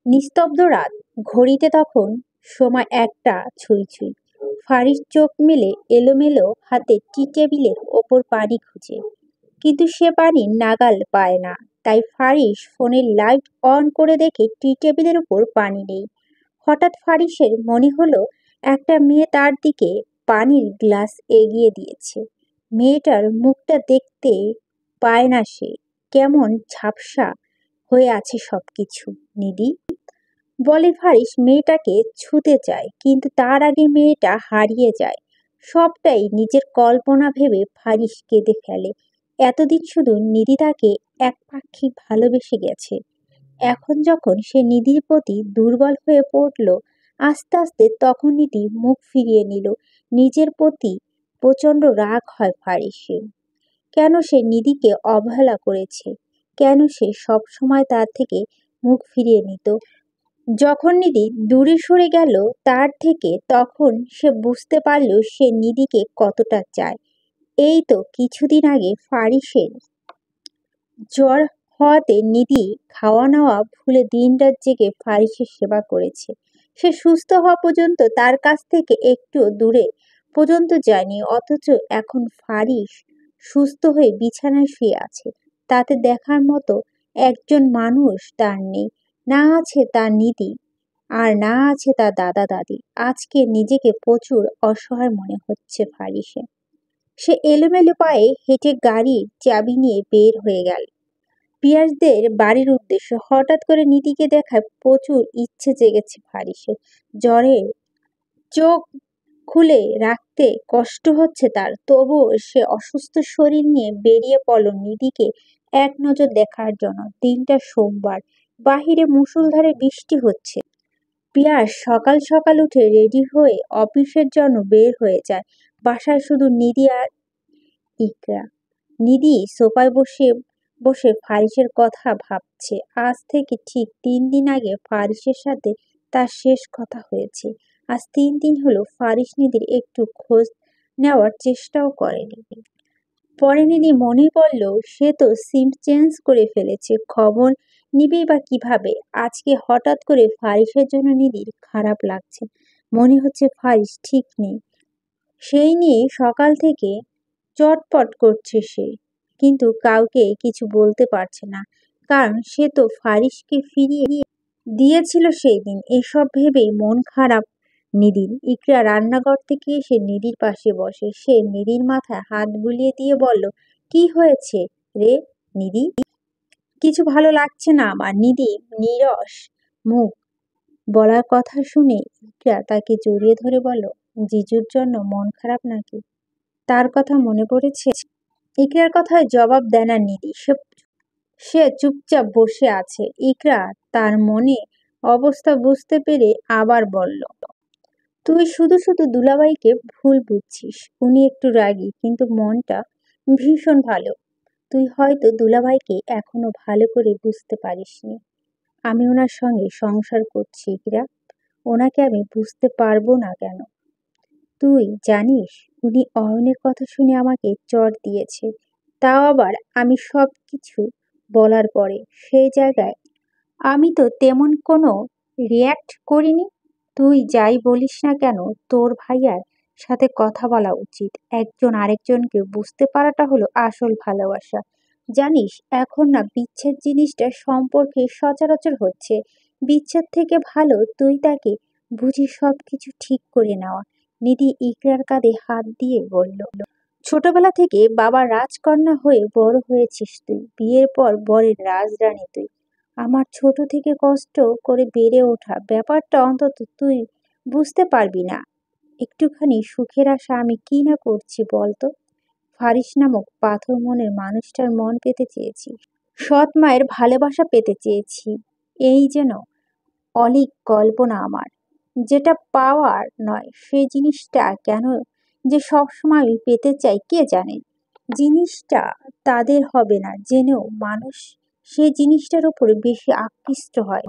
নিস্তব্ধ রাত। ঘড়িতে তখন সময় ১টা ছুঁই ছুঁই। ফারিস চোখ মেলে এলোমেলো হাতে টি টেবিলের ওপর পানি খুঁজে, কিন্তু সে পানি নাগাল পায় না। তাই ফারিস ফোনের লাইট অন করে দেখে টি টেবিলের ওপর পানি নেই। হঠাৎ ফারিসের মনে হলো একটা মেয়ে তার দিকে পানির গ্লাস এগিয়ে দিয়েছে। মেয়েটার মুখটা দেখতে পায় না সে, কেমন ঝাপসা হয়ে আছে সবকিছু। নিধি, বলে ফারিস মেয়েটাকে ছুঁতে চায়, কিন্তু তার আগে মেয়েটা হারিয়ে যায়। সবটাই নিজের কল্পনা ভেবে ফারিস কেঁদে ফেলে। এতদিন শুধু নিধি তাকে একপাক্ষিক ভালোবেসে গেছে। এখন যখন সে নিধির প্রতি দুর্বল হয়ে পড়ল, আস্তে আস্তে তখন নিধি মুখ ফিরিয়ে নিল। নিজের প্রতি প্রচণ্ড রাগ হয় ফারিসের। কেন সে নিধিকে অবহেলা করেছে? কেন সে সব সময় তার থেকে মুখ ফিরিয়ে নিত? যখন নিধি দূরে সরে গেল তার থেকে, তখন সে বুঝতে পারল সে নিধিকে কতটা চায়। এই তো কিছুদিন আগে ফারিসের জ্বর হওয়াতে নিধি খাওয়া নাওয়া ভুলে দিনরাত জেগে ফারিসের সেবা করেছে। সে সুস্থ হওয়া পর্যন্ত তার কাছ থেকে একটু দূরে পর্যন্ত যায়নি, অথচ এখন ফারিস সুস্থ হয়ে বিছানায় শুয়ে আছে। তাতে দেখার মতো একজন মানুষ তার নেই। না আছে তার নিধি, আর না আছে তার দাদা দাদি। আজকে নিজেকে প্রচুর অসহায় মনে হচ্ছে ফারিসে। সে এলোমেলো পায়ে হেঁটে গাড়ির চাবি নিয়ে বের হয়ে গেল পিয়াসদের বাড়ির উদ্দেশ্যে। হঠাৎ করে নিধিকে দেখায় প্রচুর ইচ্ছে জেগেছে ফারিসের। জ্বরে চোখ খুলে রাখতে কষ্ট হচ্ছে তার, তবুও সে অসুস্থ শরীর নিয়ে বেরিয়ে পড়ল নিধিকে এক নজর দেখার জন্য। দিনটা সোমবার, বাহিরে মুষলধারে বৃষ্টি হচ্ছে। পিয়াস সকাল সকাল উঠে রেডি হয়ে অফিসের জন্য বের হয়ে যায়। বাসায় শুধু নিধি আর ইকরা। নিধি সোফায় বসে বসে ফারিসের কথা ভাবছে। আজ থেকে ঠিক ৩ দিন আগে ফারিসের সাথে তার শেষ কথা হয়েছে। আজ ৩ দিন হলো ফারিস নিধির একটু খোঁজ নেওয়ার চেষ্টাও করেনি। পরে নিধি মনে পড়ল সে তো সিম চেঞ্জ করে ফেলেছে, খবর নিবেই বা কিভাবে। আজকে হঠাৎ করে ফারিসের জন্য নিধির খারাপ লাগছে। মনে হচ্ছে ফারিস ঠিক নেই। সেই নিয়ে সকাল থেকে চটপট করছে সে, কিন্তু কাউকে কিছু বলতে পারছে না, কারণ সে তো ফারিসকে ফিরিয়ে দিয়েছিল সেই দিন। এসব ভেবেই মন খারাপ নিধির। ইকরা রান্নাঘর থেকে এসে নিধির পাশে বসে। সে নিধির মাথায় হাত বুলিয়ে দিয়ে বলল, কি হয়েছে রে নিধি? কিছু ভালো লাগছে না আমার। নিধি নীরস মুখ। বলার কথা শুনে ইকরা তাকে জড়িয়ে ধরে বলল, জিজুর জন্য মন খারাপ নাকি? তার কথা মনে পড়েছে? ইকরার কথায় জবাব দেয় না নিধি। সে চুপচাপ বসে আছে। ইকরা তার মনে অবস্থা বুঝতে পেরে আবার বলল, তুই শুধু শুধু দুলাভাইকে ভুল বুঝছিস। উনি একটু রাগী, কিন্তু মনটা ভীষণ ভালো। তুই হয়তো দুলাভাইকে এখনো ভালো করে বুঝতে পারিসনি। আমি ওনার সঙ্গে সংসার করছি ইকরা। ওনাকে আমি বুঝতে পারবো না কেন? তুই জানিস উনি অয়নের কথা শুনে আমাকে চড় দিয়েছে, তাও আবার আমি সব কিছু বলার পরে। সেই জায়গায় আমি তো তেমন কোনো রিয়্যাক্ট করিনি। তুই যাই বলিস না কেন, তোর ভাইয়ার সাথে কথা বলা উচিত। একজন আরেকজনকে বুঝতে পারাটা হলো আসল ভালোবাসা। জানিস এখন না বিচ্ছেদ জিনিসটা সম্পর্কে সচরাচর হচ্ছে। বিচ্ছেদ থেকে ভালো তুই তাকে বুঝি সব কিছু ঠিক করে নেওয়া। নিধি ইকরার কাঁধে হাত দিয়ে বলল, ছোটবেলা থেকে বাবার রাজকন্যা হয়ে বড় হয়েছিস তুই। বিয়ের পর বরের রাজরানী তুই। আমার ছোট থেকে কষ্ট করে বেড়ে ওঠা ব্যাপারটা অন্তত তুই বুঝতে পারবি না। একটুখানি সুখের আশা আমি কি না করছি বলতো? ফারিস নামক পাথর মনের মানুষটার মন পেতে চেয়েছি, সৎ মায়ের ভালোবাসা পেতে চেয়েছি। এই যেন অলীক কল্পনা আমার, যেটা পাওয়ার নয় সেই জিনিসটা কেন যে সবসময় আমি পেতে চাই কে জানে। জিনিসটা তাদের হবে না জেনেও মানুষ সেই জিনিসটার উপরে বেশি আকৃষ্ট হয়।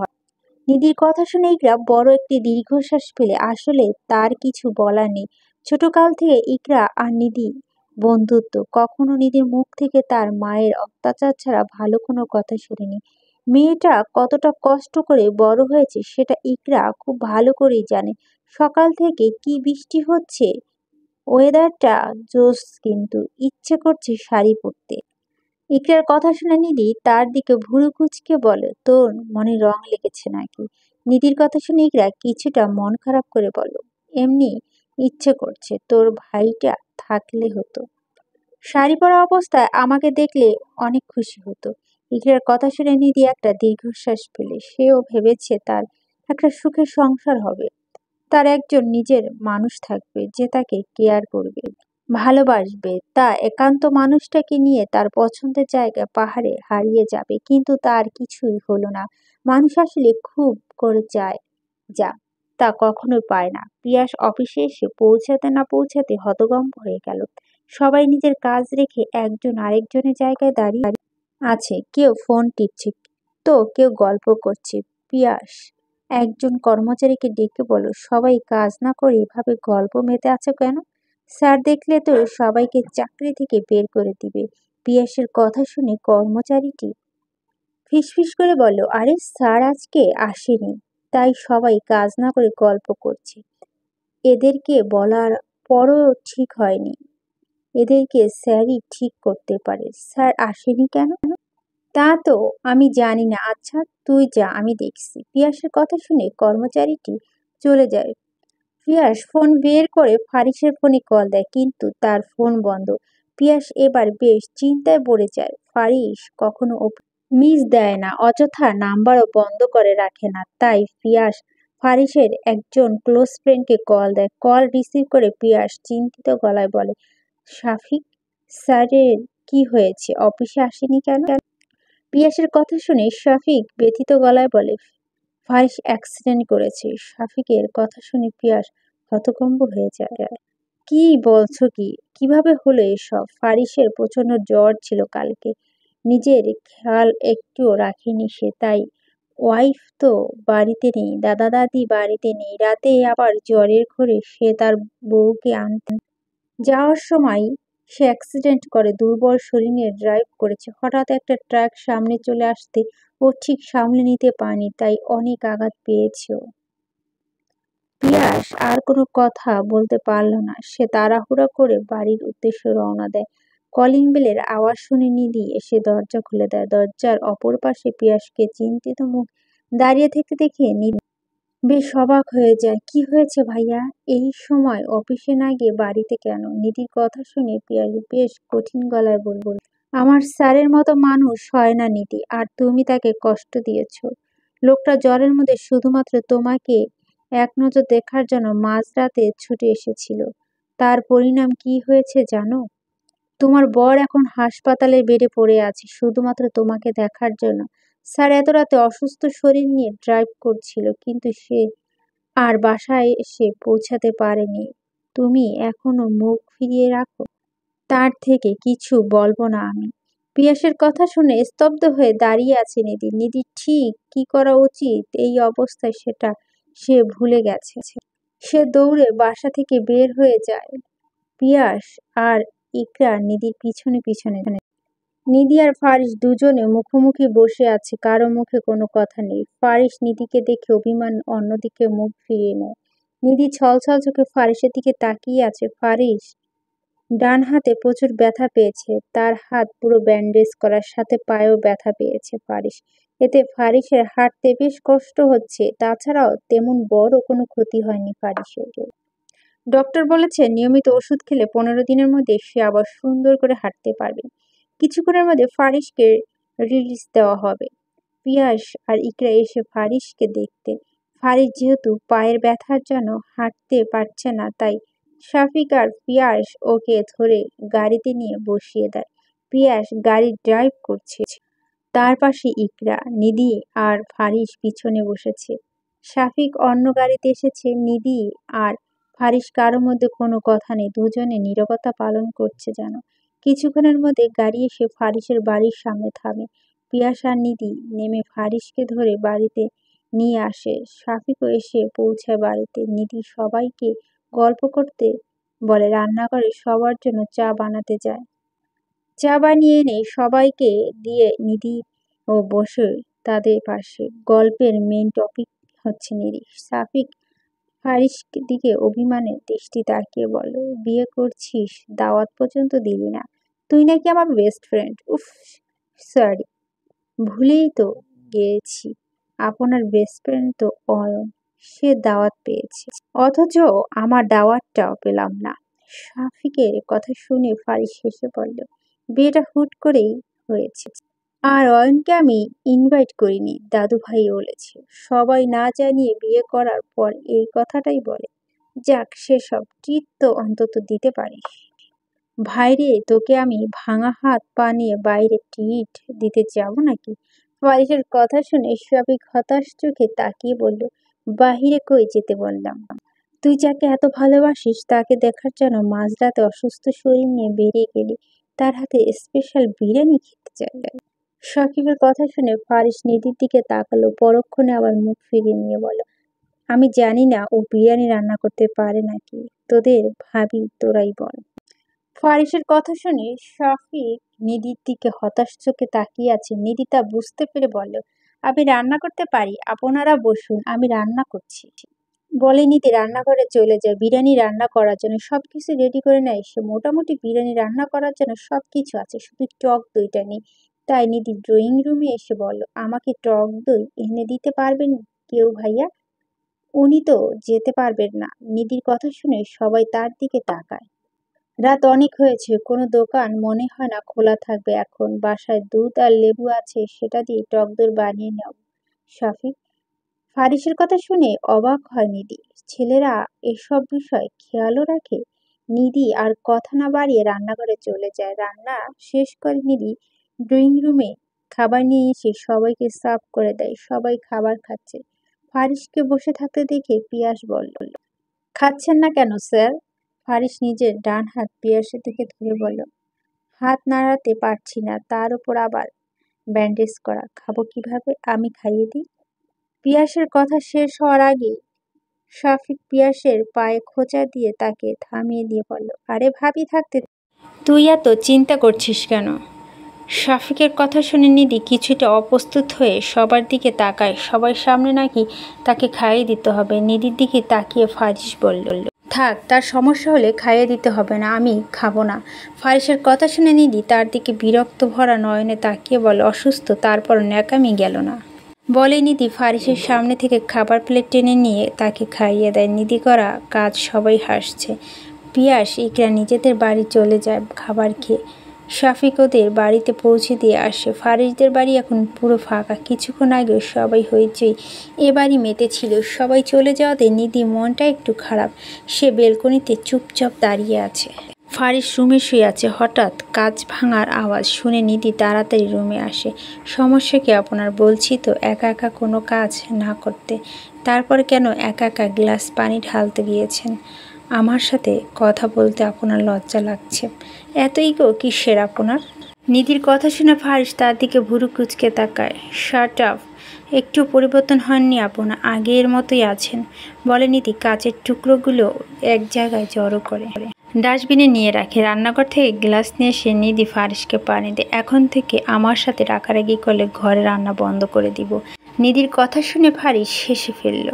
নিধির কথা শুনে ইকরা বড় একটি দীর্ঘশ্বাস ফেলে। আসলে তার কিছু বলার নেই। ছোটকাল থেকে ইকরা আর নিধি বন্ধুত্ব। কখনো নিধির মুখ থেকে তার মায়ের অত্যাচার ছাড়া ভালো কোনো কথা শুনিনি। মেয়েটা কতটা কষ্ট করে বড় হয়েছে সেটা ইকরা খুব ভালো করেই জানে। সকাল থেকে কি বৃষ্টি হচ্ছে, ওয়েদারটা জোস, কিন্তু ইচ্ছে করছে শাড়ি পরতে। ইকরার কথা শুনে নিধি তার দিকে ভুরু কুঁচকে বলে, তোর মনে রং লেগেছে নাকি? নিধির কথা শুনে ইকরা কিছুটা মন খারাপ করে বলো, এমনি ইচ্ছে করছে, তোর ভাইটা থাকলে হতো। শাড়ি পরা অবস্থায় আমাকে দেখলে অনেক খুশি হতো। ইকরার কথা শুনে নিধি একটা দীর্ঘশ্বাস ফেলে। সেও ভেবেছে তার একটা সুখের সংসার হবে, তার একজন নিজের মানুষ থাকবে যে তাকে কেয়ার করবে, ভালোবাসবে। তা একান্ত মানুষটাকে নিয়ে তার পছন্দের জায়গায় পাহাড়ে হারিয়ে যাবে, কিন্তু তার কিছুই হলো না। মানুষ আসলে খুব করে চায় যা তা কখনোই পায় না। পিয়াস অফিসে এসে পৌঁছাতে না পৌঁছাতে হতভম্ব হয়ে গেল। সবাই নিজের কাজ রেখে একজন আরেকজনের জায়গায় দাঁড়িয়ে আছে, কেউ ফোন টিপছে তো কেউ গল্প করছে। পিয়াস একজন কর্মচারীকে ডেকে বলল, সবাই কাজ না করে এভাবে গল্প মেতে আছে কেন? স্যার দেখলে তো সবাইকে চাকরি থেকে বের করে দিবে। পিয়াসের কথা শুনে কর্মচারীটি ফিসফিস করে বলল, আরে স্যার আজকে আসেনি, তাই সবাই কাজ না করে গল্প করছে। এদেরকে বলার পরও ঠিক হয়নি, এদেরকে স্যারই ঠিক করতে পারে। স্যার আসেনি কেন? তা তো আমি জানি না, আচ্ছা তুই যা, আমি দেখছি। পিয়াসের কথা শুনে কর্মচারীটি চলে যায়। পিয়াস ফোন বের করে ফারিসের ফোনে কল দেয়, কিন্তু তার ফোন বন্ধ। পিয়াস এবার বেশ চিন্তায় পড়ে যায়। ফারিস কখনো মিস দেয় না, অযথা নাম্বারও বন্ধ করে রাখে না। তাই পিয়াস ফারিসের একজন ক্লোজ ফ্রেন্ডকে কল দেয়। কল রিসিভ করে পিয়াস চিন্তিত গলায় বলে, শাফিক স্যারের কি হয়েছে, অফিসে আসেনি কেন? পিয়াসের কথা শুনে শফিক ব্যথিত গলায় বলে, ফারিস অ্যাক্সিডেন্ট করেছে। শফিকের কথা শুনে পিয়াস হতভম্ব হয়ে যায়। কি বলছো কি, কিভাবে হলো এসব? ফারিসের প্রচন্ড জ্বর ছিল কালকে, নিজের খেয়াল একটুও রাখেনি সে। তাই ওয়াইফ তো বাড়িতে নেই, দাদা দাদি বাড়িতে নেই, রাতে আবার জ্বরের ঘরে সে তার বউকে আনতে যাওয়ার সময় সে অ্যাক্সিডেন্ট করে। দুর্বল শরীর নিয়ে ড্রাইভ করেছে, হঠাৎ একটা ট্রাক সামনে চলে আসতে ও ঠিক সামলে নিতে পারেনি, তাই অনেক আঘাত পেয়েছে ও। পিয়াস আর কোনো কথা বলতে পারল না। সে তাড়াহুড়া করে বাড়ির উদ্দেশ্যে রওনা দেয়। কলিং বেলের আওয়াজ শুনে নিধি এসে দরজা খুলে দেয়। দরজার অপর পাশে পিয়াসকে চিন্তিত মুখ দাঁড়িয়ে থেকে দেখে নিধি বেশ অবাক হয়ে যায়। কি হয়েছে ভাইয়া, এই সময় অফিসে না গিয়ে বাড়িতে কেন? নিধির কথা শুনে পিয়াস বেশ কঠিন গলায় বলল, আমার স্যারের মতো মানুষ হয় না নিধি, আর তুমি তাকে কষ্ট দিয়েছ। লোকটা জ্বরের মধ্যে শুধুমাত্র তোমাকে এক নজর দেখার জন্য মাঝরাতে ছুটে এসেছিল। তার পরিণাম কি হয়েছে জানো? তোমার বর এখন হাসপাতালে বেডে পড়ে আছে শুধুমাত্র তোমাকে দেখার জন্য। স্যার এত রাতে অসুস্থ শরীর নিয়ে ড্রাইভ করছিল, কিন্তু সে আর বাসায় এসে পৌঁছাতে পারেনি। তুমি এখনো মুখ ফিরিয়ে রাখো। তার থেকে কিছু বলবো না আমি। পিয়াসের কথা শুনে স্তব্ধ হয়ে দাঁড়িয়ে আছে নিধি। নিধি ঠিক কি করা উচিত এই অবস্থায় সেটা সে ভুলে গেছে। সে দৌড়ে বাসা থেকে বের হয়ে যায়। পিয়াস আর ইকরা নিধির পিছনে পিছনে। নিধি আর ফারিস দুজনে মুখোমুখি বসে আছে, কারো মুখে কোনো কথা নেই। ফারিস নিধিকে দেখে অভিমান অন্যদিকে মুখ ফিরিয়ে নেয়। নিধি ছলছল চোখে ফারিসের দিকে তাকিয়ে আছে। ফারিস ডান হাতে প্রচুর ব্যথা পেয়েছে, তার হাত পুরো ব্যান্ডেজ করার সাথে পায়েও ব্যথা পেয়েছে ফারিস। এতে ফারিসের হাঁটতে বেশ কষ্ট হচ্ছে, তাছাড়াও তেমন বড় কোনো ক্ষতি হয়নি ফারিসের। ডক্টর বলেছে নিয়মিত ওষুধ খেলে 15 দিনের মধ্যে সে আবার সুন্দর করে হাঁটতে পারবে। কিছুক্ষণের মধ্যে ফারিসকে রিলিজ দেওয়া হবে। পিয়াস আর ইকরা এসে ফারিসকে দেখতে। ফারিস যেহেতু পায়ের ব্যথার জন্য হাঁটতে পারছে না, তাই শাফিক আর পিয়াস ওকে ধরে গাড়িতে নিয়ে বসিয়ে দেয়। পিয়াস গাড়ি ড্রাইভ করছে, তার পাশে ইকরা, নিধি আর ফারিস পিছনে বসেছে। শাফিক অন্য গাড়িতে এসেছে। নিধি আর ফারিস কারোর মধ্যে কোনো কথা নেই, দুজনে নীরবতা পালন করছে যেন। কিছুক্ষণের মধ্যে গাড়ি এসে ফারিসের বাড়ির সামনে থামে। পিয়াস আর নিধি নেমে ফারিসকে ধরে বাড়িতে নিয়ে আসে। শাফিকও এসে পৌঁছায় বাড়িতে। নিধি সবাইকে গল্প করতে বলে, রান্নাঘরে সবার জন্য চা বানাতে যায়। চা বানিয়ে এনে সবাইকে দিয়ে নিধি ও বসে তাদের পাশে। গল্পের মেইন টপিক হচ্ছে নিধি। সাফিক ফারিস দিকে অভিমানের দৃষ্টি তাকিয়ে বলল, বিয়ে করছিস, দাওয়াত পর্যন্ত দিলি না। তুই নাকি আমার বেস্ট ফ্রেন্ড। উফ, সরি, ভুলেই তো গিয়েছি। আপনার বেস্ট ফ্রেন্ড তো অয়ন, সে দাওয়াত পেয়েছে, অথচ আমার দাওয়াতটাও পেলাম না। শাফিকের কথা শুনে ফারিস হেসে বলল, বিয়েটা হুট করেই হয়েছে, আর অয়নকে আমি ইনভাইট করিনি, দাদু ভাই বলেছে। সবাই না জানিয়ে বিয়ে করার পর এই কথাটাই বলে। যাক, সেসব ট্রিট তো অন্তত দিতে পারিস। ভাইরে, তোকে আমি ভাঙা হাত পা নিয়ে বাইরে ট্রিট দিতে যাব নাকি? ফারিসের কথা শুনে শাফিক হতাশ চোখে তাকিয়ে বলল, বাহিরে কই যেতে বললাম? তুই যাকে এত ভালোবাসিস তাকে দেখার জন্য মাঝরাতে অসুস্থ শরীর নিয়ে বেরিয়ে গেলি, তার হাতে স্পেশাল বিরিয়ানি খেতে চাই। শাকিবের কথা শুনে ফারিস নিধির দিকে তাকালো, পরক্ষণে আবার মুখ ফিরিয়ে নিয়ে বলল, আমি জানি না ও বিরিয়ানি রান্না করতে পারে নাকি, তোদের ভাবি তোরাই বল। ফারিসের কথা শুনে শাফিক নিধির দিকে হতাশ চোখে তাকিয়ে আছে। নিধি তা বুঝতে পেরে বলল, আমি রান্না করতে পারি, আপনারা বসুন, আমি রান্না করছি। বলে নিধি রান্নাঘরে চলে যায় বিরিয়ানি রান্না করার জন্য। সবকিছু রেডি করে নেয় সে। মোটামুটি বিরিয়ানি রান্না করার জন্য সবকিছু আছে, শুধু টক দইটা নেই। তাই নিধি ড্রয়িং রুমে এসে বলল, আমাকে টক দই এনে দিতে পারবেন কেউ ভাইয়া? উনি তো যেতে পারবেন না। নিধির কথা শুনে সবাই তার দিকে তাকায়। রাত অনেক হয়েছে, কোনো দোকান মনে হয় না খোলা থাকবে এখন। বাসায় দুধ আর লেবু আছে, সেটা দিয়ে টক দই বানিয়ে নাও শাফিক। ফারিসের কথা শুনে অবাক হয় নিধি। ছেলেরা এসব বিষয় খেয়ালও রাখে। নিধি আর কথা না বাড়িয়ে রান্নাঘরে চলে যায়। রান্না শেষ করে নিধি ড্রয়িং রুমে খাবার নিয়ে এসে সবাইকে সার্ভ করে দেয়। সবাই খাবার খাচ্ছে। ফারিসকে বসে থাকতে দেখে পিয়াস বলল, খাচ্ছেন না কেন স্যার? ফারিস নিজের ডান হাত পিয়াসের দিকে ধরে বলল, হাত নাড়াতে পারছি না, তার উপর আবার ব্যান্ডেজ করা, খাবো কিভাবে? আমি খাইয়ে দিই। পিয়াসের কথা শেষ হওয়ার আগেই শাফিক পিয়াসের পায়ে খোঁচা দিয়ে তাকে থামিয়ে দিয়ে বলল, আরে ভাবি থাকতে তুই এত চিন্তা করছিস কেন? শাফিকের কথা শুনে নিধি কিছুটা অপ্রস্তুত হয়ে সবার দিকে তাকায়। সবার সামনে নাকি তাকে খাইয়ে দিতে হবে। নিধির দিকে তাকিয়ে ফারিস বলল, থাক, তার সমস্যা হলে খাইয়ে দিতে হবে না, আমি খাবো না। ফারিসের কথা শুনে নিধি তার দিকে বিরক্ত ভরা নয়নে তাকিয়ে বলে, অসুস্থ, তারপর ন্যাকামি গেল না। বলে নিধি ফারিসের সামনে থেকে খাবার প্লেট টেনে নিয়ে তাকে খাইয়ে দেয়। নিধি করা কাজ সবাই হাসছে। পিয়াস ইকরা নিজেদের বাড়ি চলে যায় খাবার খেয়ে। শাফিক ওদের বাড়িতে পৌঁছে দিয়ে আসে। ফারিসদের বাড়ি এখন পুরো ফাঁকা। কিছুক্ষণ আগেও সবাই হইচই এ বাড়ি মেতেছিল। সবাই চলে যাওয়াতে নিধি মনটা একটু খারাপ। সে বেলকনিতে চুপচাপ দাঁড়িয়ে আছে। ফারিস রুমে শুয়ে আছে। হঠাৎ কাঁচ ভাঙার আওয়াজ শুনে নিধি তাড়াতাড়ি রুমে আসে। সমস্যা কি আপনার? বলছি তো একা একা কোনো কাজ না করতে। তারপর কেন একা একা গ্লাস পানি ঢালতে গিয়েছেন? আমার সাথে কথা বলতে আপনার লজ্জা লাগছে। এত ইগো কিসের আপনার? নিধির কথা শুনে ফারিস তার দিকে ভুরু কুঁচকে তাকায়। শাট আপ, একটু পরিবর্তন হননি আপনার, আগের মতোই আছেন। বলে নিধি কাচের টুকরোগুলো এক জায়গায় জড়ো করে ডাস্টবিনে নিয়ে রাখে। রান্নাঘর থেকে গ্লাস নিয়ে এসে নিধি ফারিসকে পানি দেয়। এখন থেকে আমার সাথে রাগারাগি করলে ঘরে রান্না বন্ধ করে দিব। নিধির কথা শুনে ফারিস হেসে ফেলল।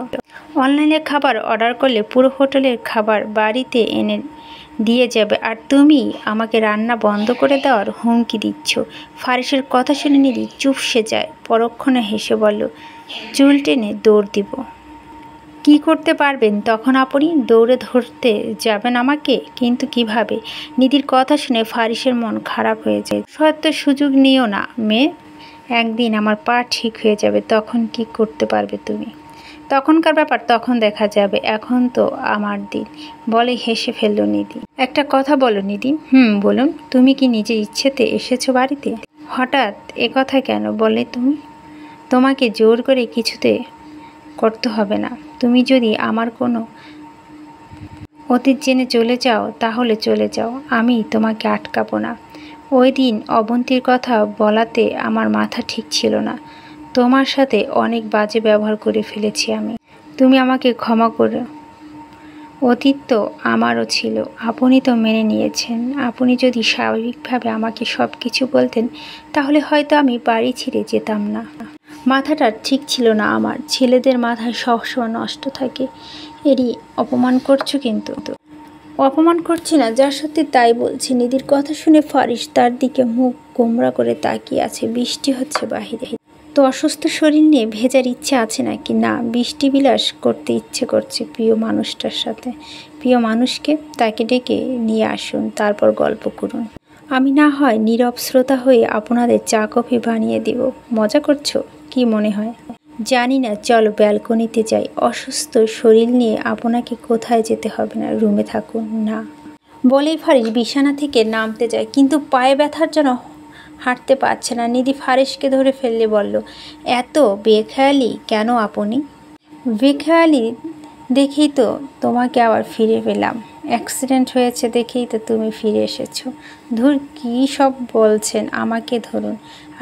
অনলাইনে খাবার অর্ডার করলে পুরো হোটেলের খাবার বাড়িতে এনে দিয়ে যাবে, আর তুমি আমাকে রান্না বন্ধ করে দেওয়ার হুমকি দিচ্ছ? ফারিসের কথা শুনে নিধি চুপসে যায়। পরক্ষণে হেসে বলল, চুল টেনে দৌড় দিব। কি করতে পারবেন তখন আপনি? দৌড়ে ধরতে যাবেন আমাকে? কিন্তু কিভাবে? নিধির কথা শুনে ফারিসের মন খারাপ হয়ে যায়। সত্য সুযোগ নিও না মেয়ে, একদিন আমার পা ঠিক হয়ে যাবে, তখন কি করতে পারবে তুমি? তখনকার ব্যাপার তখন দেখা যাবে, এখন তো আমার দিন। বলে হেসে ফেলল নিধি। একটা কথা বলো নিধি। বলুন। তুমি কি নিজের ইচ্ছেতে এসেছো বাড়িতে? হঠাৎ এ কথা কেন বলে তুমি? তোমাকে জোর করে কিছুতে করতে হবে না। তুমি যদি আমার কোনো অতীত জেনে চলে যাও তাহলে চলে যাও, আমি তোমাকে আটকাবো না। ওই দিন অবন্তীর কথা বলাতে আমার মাথা ঠিক ছিল না। তোমার সাথে অনেক বাজে ব্যবহার করে ফেলেছি আমি। তুমি আমাকে ক্ষমা করো। অতীত তো আমারও ছিল, আপনি তো মেনে নিয়েছেন। আপনি যদি স্বাভাবিকভাবে আমাকে সব কিছু বলতেন তাহলে হয়তো আমি বাড়ি ছেড়ে যেতাম না। মাথাটা ঠিক ছিল না আমার। ছেলেদের মাথায় সবসময় নষ্ট থাকে। এরই অপমান করছো কিন্তু। অপমান করছি না, যা সত্যি তাই বলছি। নিধির কথা শুনে ফারিস তার দিকে মুখ গোমড়া করে তাকিয়ে আছে। বৃষ্টি হচ্ছে বাহিরে। তো অসুস্থ শরীর নিয়ে ভেজার ইচ্ছে আছে নাকি? না, বৃষ্টি বিলাস করতে ইচ্ছে করছে প্রিয় মানুষটার সাথে। প্রিয় মানুষকে তাকে ডেকে নিয়ে আসুন, তারপর গল্প করুন। আমি না হয় নীরব শ্রোতা হয়ে আপনাদের চা কফি বানিয়ে দেব। মজা করছো কি মনে হয়? জানি না, চলো ব্যালকনিতে যাই। অসুস্থ শরীর নিয়ে আপনাকে কোথায় যেতে হবে না, রুমে থাকুন না। বলেই ফারিস বিছানা থেকে নামতে যায়, কিন্তু পায়ে ব্যথার জন্য হাঁটতে পারছে না। নিধি ফারিসকে ধরে ফেললে বলল, এত বেখেয়ালি কেন আপনি? বেখেয়ালি দেখেই তো তোমাকে আবার ফিরে পেলাম। অ্যাক্সিডেন্ট হয়েছে দেখেই তো তুমি ফিরে এসেছো। ধুর, কী সব বলছেন, আমাকে ধরুন,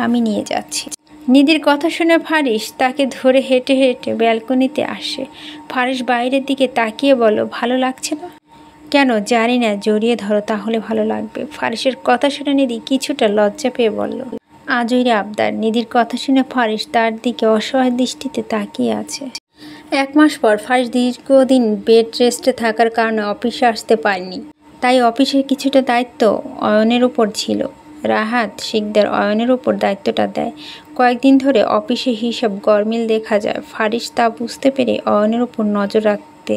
আমি নিয়ে যাচ্ছি। নিধির কথা শুনে ফারিস তাকে ধরে হেঁটে হেঁটে ব্যালকনিতে আসে। ফারিস বাইরের দিকে তাকিয়ে বলল, ভালো লাগছে না? কেন জানি না, জড়িয়ে ধরো তাহলে ভালো লাগবে। ফারিসের কথা শুনে নিধি কিছুটা লজ্জা পেয়ে বলল, আজই রে আবদার। নিধির কথা শুনে ফারিস তার দিকে অসহায় দৃষ্টিতে তাকিয়ে আছে। 1 মাস পর ফারিস দীর্ঘদিন বেড রেস্টে থাকার কারণে অফিসে আসতে পারেনি। তাই অফিসের কিছুটা দায়িত্ব অয়নের উপর ছিল। রাহাত শিকদার অয়নের উপর দায়িত্বটা দেয়। কয়েকদিন ধরে অফিসে হিসাব গরমিল দেখা যায়। ফারিস তা বুঝতে পেরে অয়নের উপর নজর রাখতে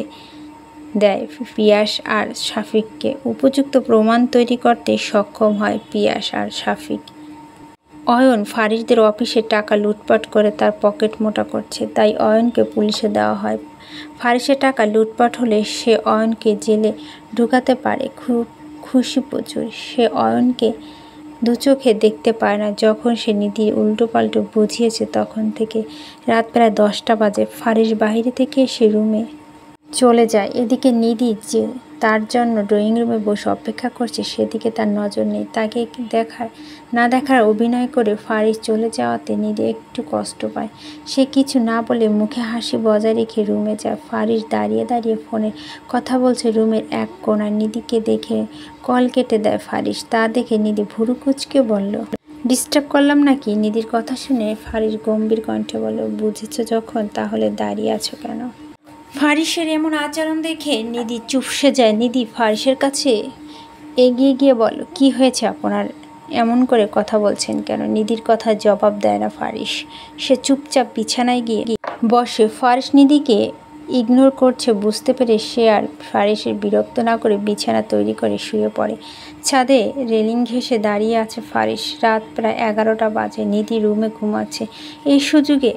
দেয় পিয়াস আর শাফিককে। উপযুক্ত প্রমাণ তৈরি করতে সক্ষম হয় পিয়াস আর শাফিক। অয়ন ফারিসদের অফিসে টাকা লুটপাট করে তার পকেট মোটা করছে, তাই অয়নকে পুলিশে দেওয়া হয়। ফারিসের টাকা লুটপাট হলে সে অয়নকে জেলে ঢুকাতে পারে। খুব খুশি প্রচুর। সে অয়নকে দু চোখে দেখতে পায় না। যখন সে নিধির উল্টোপাল্টো বুঝিয়েছে তখন থেকে রাত প্রায় 10টা বাজে। ফারিস বাইরে থেকে এসে রুমে চলে যায়। এদিকে নিধি যে তার জন্য ড্রয়িং রুমে বসে অপেক্ষা করছে সেদিকে তার নজর নেই। তাকে না দেখার অভিনয় করে ফারিস চলে যাওয়াতে নিধি একটু কষ্ট পায়। সে কিছু না বলে মুখে হাসি বজায় রেখে রুমে যায়। ফারিস দাঁড়িয়ে দাঁড়িয়ে ফোনে কথা বলছে রুমের এক কোণায়। নিধিকে দেখে কল কেটে দেয় ফারিস। তা দেখে নিধি ভুরু কুঁচকে বলল, ডিস্টার্ব করলাম নাকি? নিধির কথা শুনে ফারিস গম্ভীর কণ্ঠে বলল, বুঝেছো যখন তাহলে দাঁড়িয়ে আছো কেন? ফারিসের এমন আচরণ দেখে নিধি চুপসে যায়। নিধি ফারিসের কাছে এগিয়ে গিয়ে বলল, কি হয়েছে আপনার? এমন করে কথা বলছেন কেন? নিধির কথা জবাব দেয় না ফারিস। সে চুপচাপ বিছানায় গিয়ে বসে। ফারিস নিধিকে ইগনোর করছে বুঝতে পেরে সে আর ফারিসের বিরক্ত না করে বিছানা তৈরি করে শুয়ে পড়ে। ছাদে রেলিং ঘেঁষে দাঁড়িয়ে আছে ফারিস। রাত প্রায় 11টা বাজে। নিধি রুমে ঘুমাচ্ছে। এই সুযোগে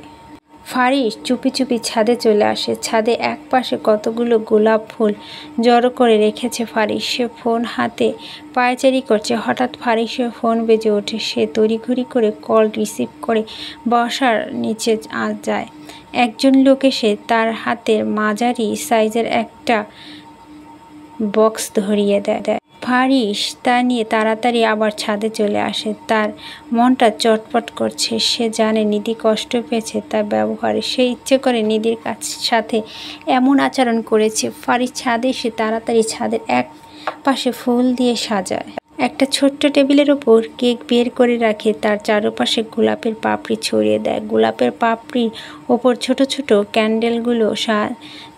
ফারিস চুপি চুপি ছাদে চলে আসে। ছাদে এক পাশে কতগুলো গোলাপ ফুল জড়ো করে রেখেছে ফারিস। সে ফোন হাতে পায়চারি করছে। হঠাৎ ফারিসের ফোন বেজে ওঠে। সে তড়িঘড়ি করে কল রিসিভ করে বসার নিচে যায়। একজন লোক এসে তার হাতের মাঝারি সাইজের একটা বক্স ধরিয়ে দেয়। ফারিস তা নিয়ে তাড়াতাড়ি আবার ছাদে চলে আসে। তার মনটা চটপট করছে। সে জানে নিধি কষ্ট পেয়েছে তার ব্যবহারে। সে ইচ্ছে করে নিধির সাথে এমন আচরণ করেছে। ফারিস ছাদে এসে তাড়াতাড়ি ছাদের এক পাশে ফুল দিয়ে সাজায়। একটা ছোট্ট টেবিলের ওপর কেক বের করে রাখে। তার চারপাশে গোলাপের পাপড়ি ছড়িয়ে দেয়। গোলাপের পাপড়ির ওপর ছোট ছোট ক্যান্ডেলগুলো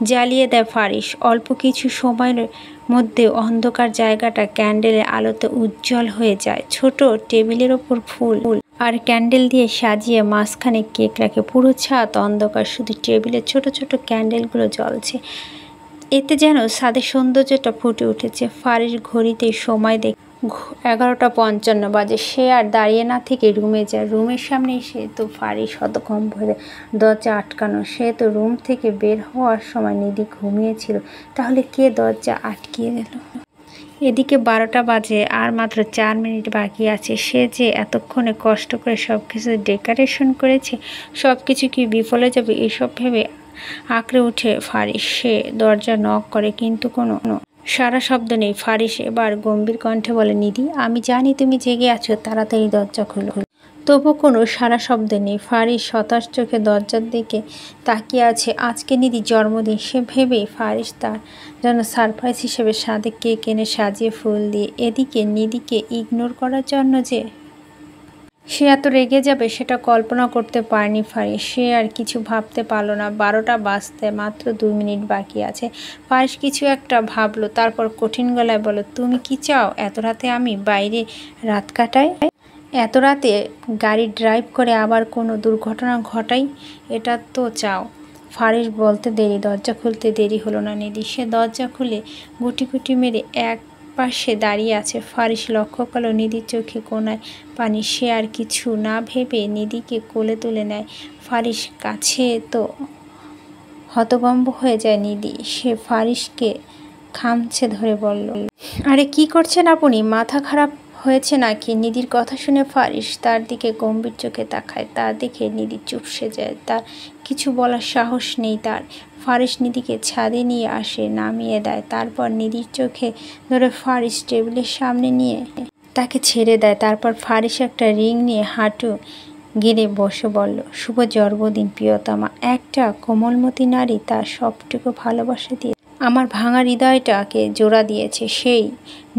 জ্বালিয়ে দেয় ফারিস। অল্প কিছু সময়ের মধ্যে অন্ধকার জায়গাটা ক্যান্ডেলের আলোতে উজ্জ্বল হয়ে যায়। ছোট টেবিলের ওপর ফুল আর ক্যান্ডেল দিয়ে সাজিয়ে মাঝখানে কেক রাখে। পুরো ছাদ অন্ধকার, শুধু টেবিলের ছোট ছোট ক্যান্ডেলগুলো জ্বলছে। এতে যেন ছাদের সৌন্দর্যটা ফুটে উঠেছে। ফারিস ঘড়িতে সময় দেখে 11:55 বাজে। সে আর দাঁড়িয়ে না থেকে রুমে যায়। রুমের সামনে এসে তো ফারিস হতভম্ব হয়ে দরজা আটকানো। সে তো রুম থেকে বের হওয়ার সময় নিধি ঘুমিয়েছিল। তাহলে কে দরজা আটকিয়ে গেল? এদিকে 12টা বাজে, আর মাত্র 4 মিনিট বাকি আছে। সে যে এতক্ষণে কষ্ট করে সব কিছু ডেকোরেশন করেছে, সব কিছু কি বিফলে যাবে এসব ভেবে আঁকড়ে ওঠে ফারিস। সে দরজা নক করে, কিন্তু কোনো সারা শব্দ নেই। ফারিস এবার গম্ভীর কণ্ঠে বলে, নিধি, আমি জানি তুমি জেগে আছো, তাড়াতাড়ি দরজা খুলো। তবু কোনো সারা শব্দ নেই। ফারিস হতাশ চোখে দরজার দিকে তাকিয়ে আছে। আজকে নিধির জন্মদিন। সে ভেবে ফারিস তার জন্য সারপ্রাইজ হিসেবে সাদে কেক এনে সাজিয়ে ফুল দিয়ে। এদিকে নিধিকে ইগনোর করার জন্য যে সে এত রেগে যাবে সেটা কল্পনা করতে পারেনি ফারিস। সে আর কিছু ভাবতে পারল না। 12টা বাজতে মাত্র 2 মিনিট বাকি আছে। ফারিস কিছু একটা ভাবলো, তারপর কঠিন গলায় বলল, তুমি কি চাও এত রাতে আমি বাইরে রাত কাটাই? এত রাতে গাড়ি ড্রাইভ করে আবার কোনো দুর্ঘটনা ঘটাই, এটা তো চাও? ফারিস বলতে দেরি, দরজা খুলতে দেরি হলো না নিধি। সে দরজা খুলে গুটি গুটি মেরে এক পাশে দাঁড়িয়ে আছে। ফারিস লক্ষ্য করল নিধির চোখে কোণায় পানি। সে আর কিছু না ভেবে নিধিকে কোলে তুলে নেয়। ফারিস কাছে তো হতভম্ব হয়ে যায় নিধি। সে ফারিসকে খামছে ধরে বলল, আরে কি করছেন আপনি? মাথা খারাপ হয়েছে নাকি? নিধির কথা শুনে ফারিস তার দিকে গম্ভীর চোখে তাকায়। তা দেখে নিধি চুপসে যায়। তার কিছু বলার সাহস নেই তার। ফারিস নিধিকে ছাদে নিয়ে আসে, নামিয়ে দেয়। তারপর নিধির চোখে ধরে ফারিস টেবিলের সামনে নিয়ে তাকে ছেড়ে দেয়। তারপর ফারিস একটা রিং নিয়ে হাঁটু গেড়ে বসে বলল, শুভ জন্মদিন প্রিয়তমা। একটা কোমলমতি নারী তার সবটুকু ভালোবাসা দিয়ে আমার ভাঙা হৃদয়টাকে জোড়া দিয়েছে। সেই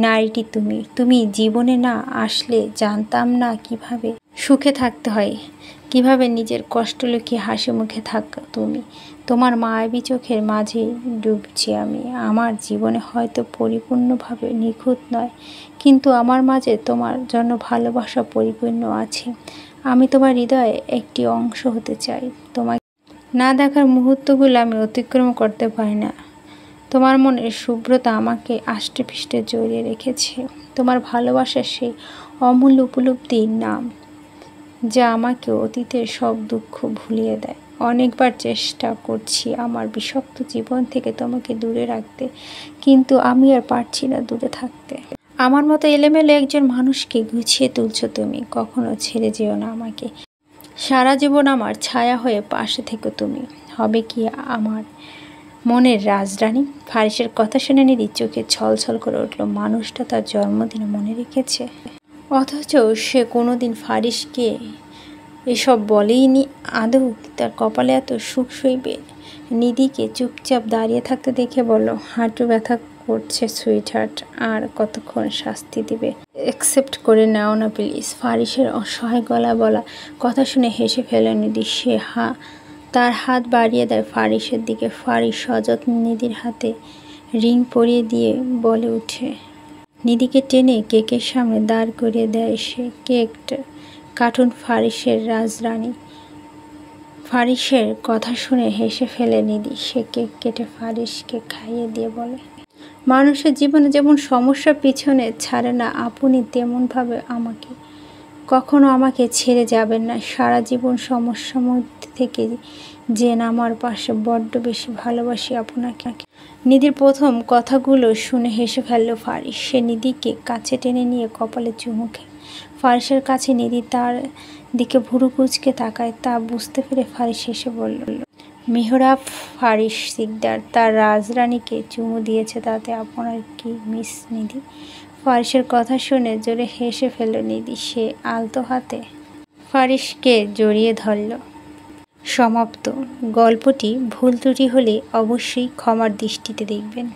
নারীটি তুমি। তুমি জীবনে না আসলে জানতাম না কিভাবে সুখে থাকতে হয়, কিভাবে নিজের কষ্ট লুকিয়ে হাসি মুখে থাক তুমি। তোমার মায়াবী চোখের মাঝে ডুবছি আমি। আমার জীবনে হয়তো পরিপূর্ণভাবে নিখুঁত নয়, কিন্তু আমার মাঝে তোমার জন্য ভালোবাসা পরিপূর্ণ আছে। আমি তোমার হৃদয়ে একটি অংশ হতে চাই। তোমাকে না দেখার মুহূর্তগুলো আমি অতিক্রম করতে পারি না। তোমার মনের শুভ্রতা আমাকে আষ্টে পৃষ্ঠে জড়িয়ে রেখেছে। তোমার ভালোবাসা সেই অমূল্য উপলব্ধির নাম, যা আমাকে অতীতের সব দুঃখ ভুলিয়ে দেয়। অনেকবার চেষ্টা করছি আমার বিষাক্ত জীবন থেকে তোমাকে দূরে রাখতে, কিন্তু আমি আর পারছি না দূরে থাকতে। আমার মতো এলোমেলো একজন মানুষকে গুছিয়ে তুলছো তুমি। কখনো ছেড়ে যেও না আমাকে। সারা জীবন আমার ছায়া হয়ে পাশে থেকো তুমি। হবে কি আমার মনের রাজরানী? ফারিসের কথা শুনে নিধি চোখে ছলছল করে উঠল। মানুষটা তার জন্মদিনে মনে রেখেছে, অথচ সে কোনোদিন ফারিসকে এসব বলেইনি। আদৌ তার কপালে এত সুখ সইবে? নিধিকে চুপচাপ দাঁড়িয়ে থাকতে দেখে বলল, হাঁটু ব্যথা করছে সুইট হার্ট, আর কতক্ষণ শাস্তি দিবে? অ্যাকসেপ্ট করে নাও না প্লিজ। ফারিসের অসহায় গলা বলা কথা শুনে হেসে ফেলে নিধি। সে তার হাত বাড়িয়ে দেয় ফারিসের দিকে। ফারিস সযত্নে নিধির হাতে রিং পরিয়ে দিয়ে বলে উঠে, নিধিকে টেনে কেকের সামনে দাঁড় করিয়ে দেয় সে। কেকটা কার্টুন ফারিসের রাজরানী। ফারিসের কথা শুনে হেসে ফেলে নিধি। সে কেক কেটে ফারিসকে খাইয়ে দিয়ে বলে, মানুষের জীবনে যেমন সমস্যা পিছনে ছাড়ে না, আপনি তেমনভাবে আমাকে কখনো আমাকে ছেড়ে যাবেন না। সারা জীবন সমস্যার মধ্যে থেকে যেন আমার পাশে, বড্ড বেশি ভালোবাসি আপনাকে। নিধির প্রথম কথাগুলো শুনে হেসে ফেলল ফারিস। সে নিধিকে কাছে টেনে নিয়ে কপালে চুমু খায়। ফারিসের কাছে নিধি তার দিকে ভুরু কুঁচকে তাকায়। তা বুঝতে পেরে ফারিস হেসে বলল, মেহরাব ফারিস সিকদার তার রাজরানীকে চুমু দিয়েছে, তাতে আপনার কি মিস নিধি? ফারিসের কথা শুনে জোরে হেসে ফেলল নিধি। সে আলতো হাতে ফারিসকে জড়িয়ে ধরল। সমাপ্ত। গল্পটি ভুল ত্রুটি হলে অবশ্যই ক্ষমার দৃষ্টিতে দেখবেন।